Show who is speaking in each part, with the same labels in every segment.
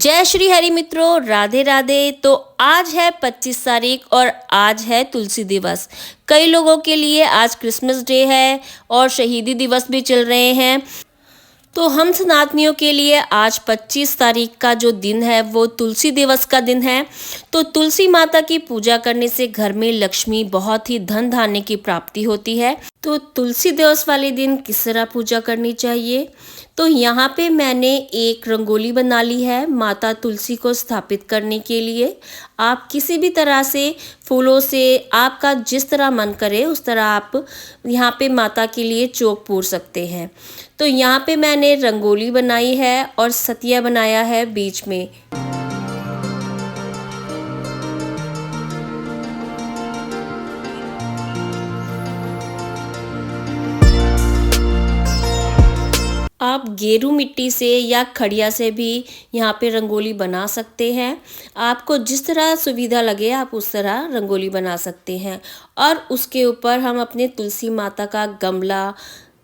Speaker 1: जय श्री हरि मित्रों, राधे राधे। तो आज है 25 तारीख और आज है तुलसी दिवस। कई लोगों के लिए आज क्रिसमस डे है और शहीदी दिवस भी चल रहे हैं। तो हम सनातनियों के लिए आज 25 तारीख का जो दिन है वो तुलसी दिवस का दिन है। तो तुलसी माता की पूजा करने से घर में लक्ष्मी बहुत ही धन धान्य की प्राप्ति होती है। तो तुलसी दिवस वाले दिन किस तरह पूजा करनी चाहिए, तो यहाँ पे मैंने एक रंगोली बना ली है माता तुलसी को स्थापित करने के लिए। आप किसी भी तरह से फूलों से आपका जिस तरह मन करे उस तरह आप यहाँ पे माता के लिए चौक पूर सकते हैं। तो यहाँ पे मैंने रंगोली बनाई है और सतिया बनाया है बीच में। आप गेरू मिट्टी से या खड़िया से भी यहाँ पे रंगोली बना सकते हैं। आपको जिस तरह सुविधा लगे आप उस तरह रंगोली बना सकते हैं। और उसके ऊपर हम अपने तुलसी माता का गमला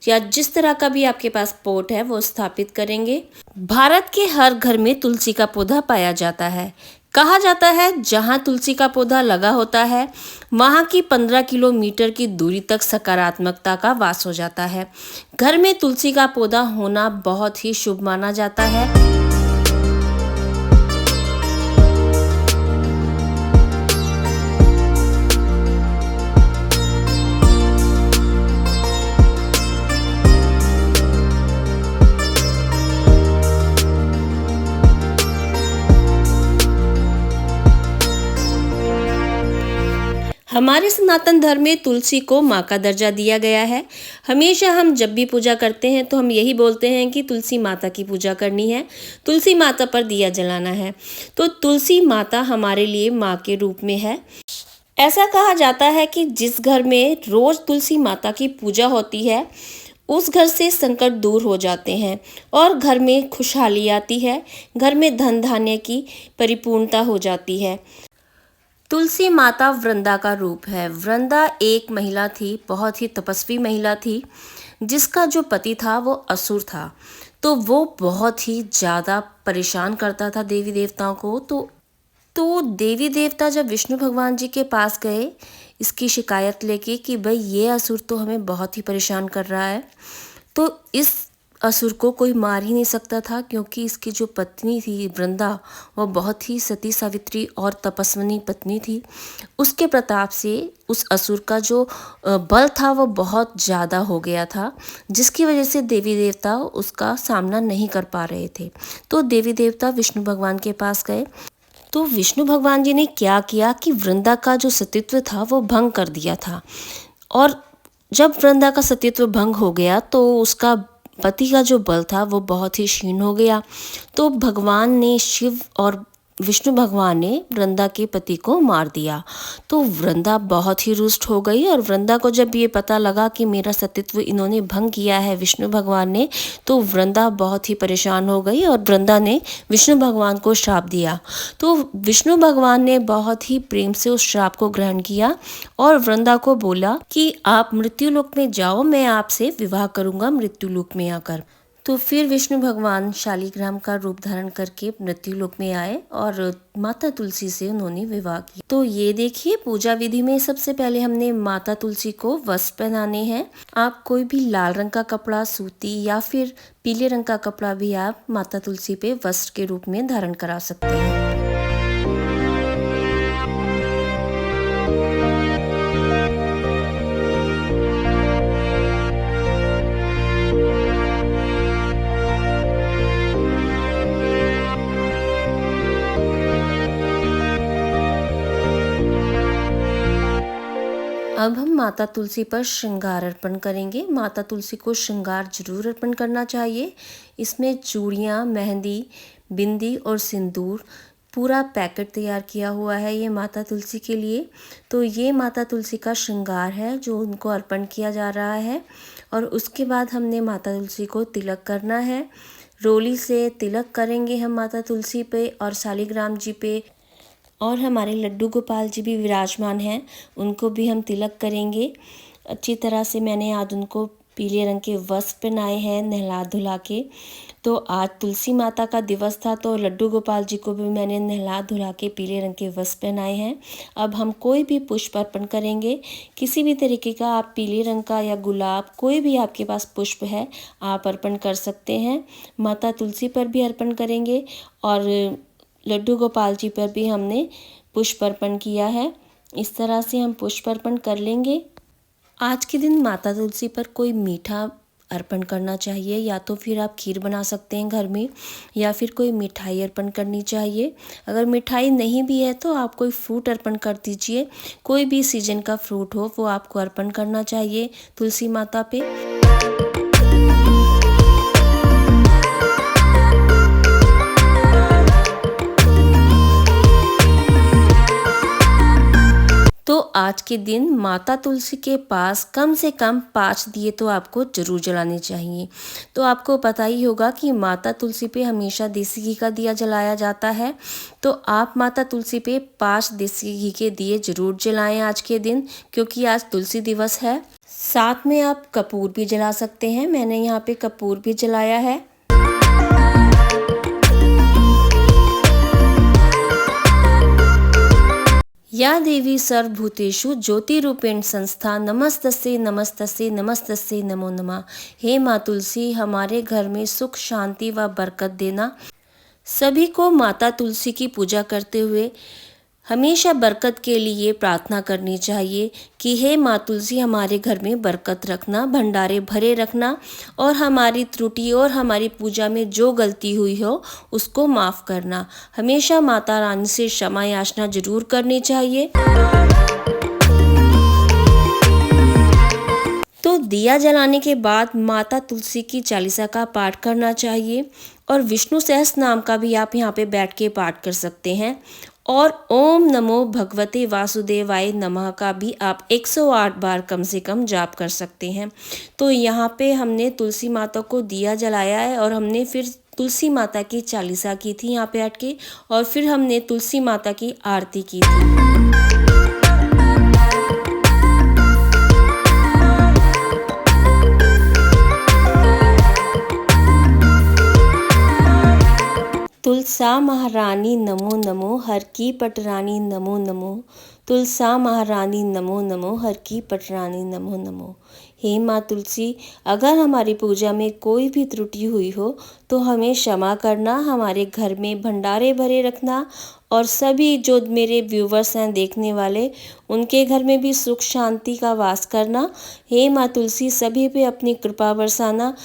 Speaker 1: या जिस तरह का भी आपके पास पॉट है वो स्थापित करेंगे। भारत के हर घर में तुलसी का पौधा पाया जाता है। कहा जाता है जहाँ तुलसी का पौधा लगा होता है वहाँ की 15 किलोमीटर की दूरी तक सकारात्मकता का वास हो जाता है। घर में तुलसी का पौधा होना बहुत ही शुभ माना जाता है। हमारे सनातन धर्म में तुलसी को माँ का दर्जा दिया गया है। हमेशा हम जब भी पूजा करते हैं तो हम यही बोलते हैं कि तुलसी माता की पूजा करनी है, तुलसी माता पर दिया जलाना है। तो तुलसी माता हमारे लिए माँ के रूप में है। ऐसा कहा जाता है कि जिस घर में रोज तुलसी माता की पूजा होती है उस घर से संकट दूर हो जाते हैं और घर में खुशहाली आती है, घर में धन धान्य की परिपूर्णता हो जाती है। तुलसी माता वृंदा का रूप है। वृंदा एक महिला थी, बहुत ही तपस्वी महिला थी, जिसका जो पति था वो असुर था। तो वो बहुत ही ज़्यादा परेशान करता था देवी देवताओं को। तो देवी देवता जब विष्णु भगवान जी के पास गए इसकी शिकायत लेके कि भाई ये असुर तो हमें बहुत ही परेशान कर रहा है, तो इस असुर को कोई मार ही नहीं सकता था क्योंकि इसकी जो पत्नी थी वृंदा वो बहुत ही सती सावित्री और तपस्विनी पत्नी थी। उसके प्रताप से उस असुर का जो बल था वो बहुत ज़्यादा हो गया था, जिसकी वजह से देवी देवता उसका सामना नहीं कर पा रहे थे। तो देवी देवता विष्णु भगवान के पास गए। तो विष्णु भगवान जी ने क्या किया कि वृंदा का जो सतीत्व था वो भंग कर दिया था। और जब वृंदा का सतीत्व भंग हो गया तो उसका पति का जो बल था वो बहुत ही क्षीण हो गया। तो भगवान ने, शिव और विष्णु भगवान ने वृंदा के पति को मार दिया। तो वृंदा बहुत ही रुष्ट हो गई और वृंदा को जब ये पता लगा कि मेरा सतीत्व इन्होंने भंग किया है विष्णु भगवान ने, तो वृंदा बहुत ही परेशान हो गई और वृंदा ने विष्णु भगवान को श्राप दिया। तो विष्णु भगवान ने बहुत ही प्रेम से उस श्राप को ग्रहण किया और वृंदा को बोला कि आप मृत्युलोक में जाओ, मैं आपसे विवाह करूंगा मृत्युलोक में आकर। तो फिर विष्णु भगवान शालिग्राम का रूप धारण करके मृत्युलोक में आए और माता तुलसी से उन्होंने विवाह किया। तो ये देखिए पूजा विधि में सबसे पहले हमने माता तुलसी को वस्त्र पहनाने हैं। आप कोई भी लाल रंग का कपड़ा, सूती या फिर पीले रंग का कपड़ा भी आप माता तुलसी पे वस्त्र के रूप में धारण करा सकते हैं। अब हम माता तुलसी पर श्रृंगार अर्पण करेंगे। माता तुलसी को श्रृंगार जरूर अर्पण करना चाहिए। इसमें चूड़ियाँ, मेहंदी, बिंदी और सिंदूर पूरा पैकेट तैयार किया हुआ है ये माता तुलसी के लिए। तो ये माता तुलसी का श्रृंगार है जो उनको अर्पण किया जा रहा है। और उसके बाद हमने माता तुलसी को तिलक करना है। रोली से तिलक करेंगे हम माता तुलसी पे और शालिग्राम जी पे। और हमारे लड्डू गोपाल जी भी विराजमान हैं, उनको भी हम तिलक करेंगे। अच्छी तरह से मैंने आज उनको पीले रंग के वस्त्र पहनाए हैं नहला धुला के। तो आज तुलसी माता का दिवस था, तो लड्डू गोपाल जी को भी मैंने नहला धुला के पीले रंग के वस्त्र पहनाए हैं। अब हम कोई भी पुष्प अर्पण करेंगे, किसी भी तरीके का, आप पीले रंग का या गुलाब, कोई भी आपके पास पुष्प है आप अर्पण कर सकते हैं। माता तुलसी पर भी अर्पण करेंगे और लड्डू गोपाल जी पर भी हमने पुष्प अर्पण किया है। इस तरह से हम पुष्प अर्पण कर लेंगे। आज के दिन माता तुलसी पर कोई मीठा अर्पण करना चाहिए, या तो फिर आप खीर बना सकते हैं घर में, या फिर कोई मिठाई अर्पण करनी चाहिए। अगर मिठाई नहीं भी है तो आप कोई फ्रूट अर्पण कर दीजिए, कोई भी सीजन का फ्रूट हो वो आपको अर्पण करना चाहिए तुलसी माता पे। तो आज के दिन माता तुलसी के पास कम से कम 5 दिए तो आपको ज़रूर जलाने चाहिए। तो आपको पता ही होगा कि माता तुलसी पे हमेशा देसी घी का दिया जलाया जाता है, तो आप माता तुलसी पे 5 देसी घी के दिए ज़रूर जलाएं आज के दिन, क्योंकि आज तुलसी दिवस है। साथ में आप कपूर भी जला सकते हैं, मैंने यहाँ पे कपूर भी जलाया है। या देवी सर्वभूतेषु ज्योतिरूपेण संस्था नमस्तस्यै नमस्तस्यै नमस्तस्यै नमो नमः। हे माँ तुलसी, हमारे घर में सुख शांति व बरकत देना। सभी को माता तुलसी की पूजा करते हुए हमेशा बरकत के लिए प्रार्थना करनी चाहिए कि हे माँ तुलसी, हमारे घर में बरकत रखना, भंडारे भरे रखना, और हमारी त्रुटि और हमारी पूजा में जो गलती हुई हो उसको माफ़ करना। हमेशा माता रानी से क्षमा याचना जरूर करनी चाहिए। तो दिया जलाने के बाद माता तुलसी की चालीसा का पाठ करना चाहिए, और विष्णु सहस्त्र नाम का भी आप यहाँ पे बैठ के पाठ कर सकते हैं, और ओम नमो भगवते वासुदेवाय नमः का भी आप 108 बार कम से कम जाप कर सकते हैं। तो यहाँ पे हमने तुलसी माता को दिया जलाया है, और हमने फिर तुलसी माता की चालीसा की थी यहाँ पे बैठ के, और फिर हमने तुलसी माता की आरती की थी। तुलसा महारानी नमो नमो, हर की पटरानी नमो नमो। तुलसा महारानी नमो नमो, हर की पटरानी नमो नमो। हे माँ तुलसी, अगर हमारी पूजा में कोई भी त्रुटि हुई हो तो हमें क्षमा करना, हमारे घर में भंडारे भरे रखना, और सभी जो मेरे व्यूवर्स हैं देखने वाले, उनके घर में भी सुख शांति का वास करना। हे माँ तुलसी, सभी पे अपनी कृपा बरसाना।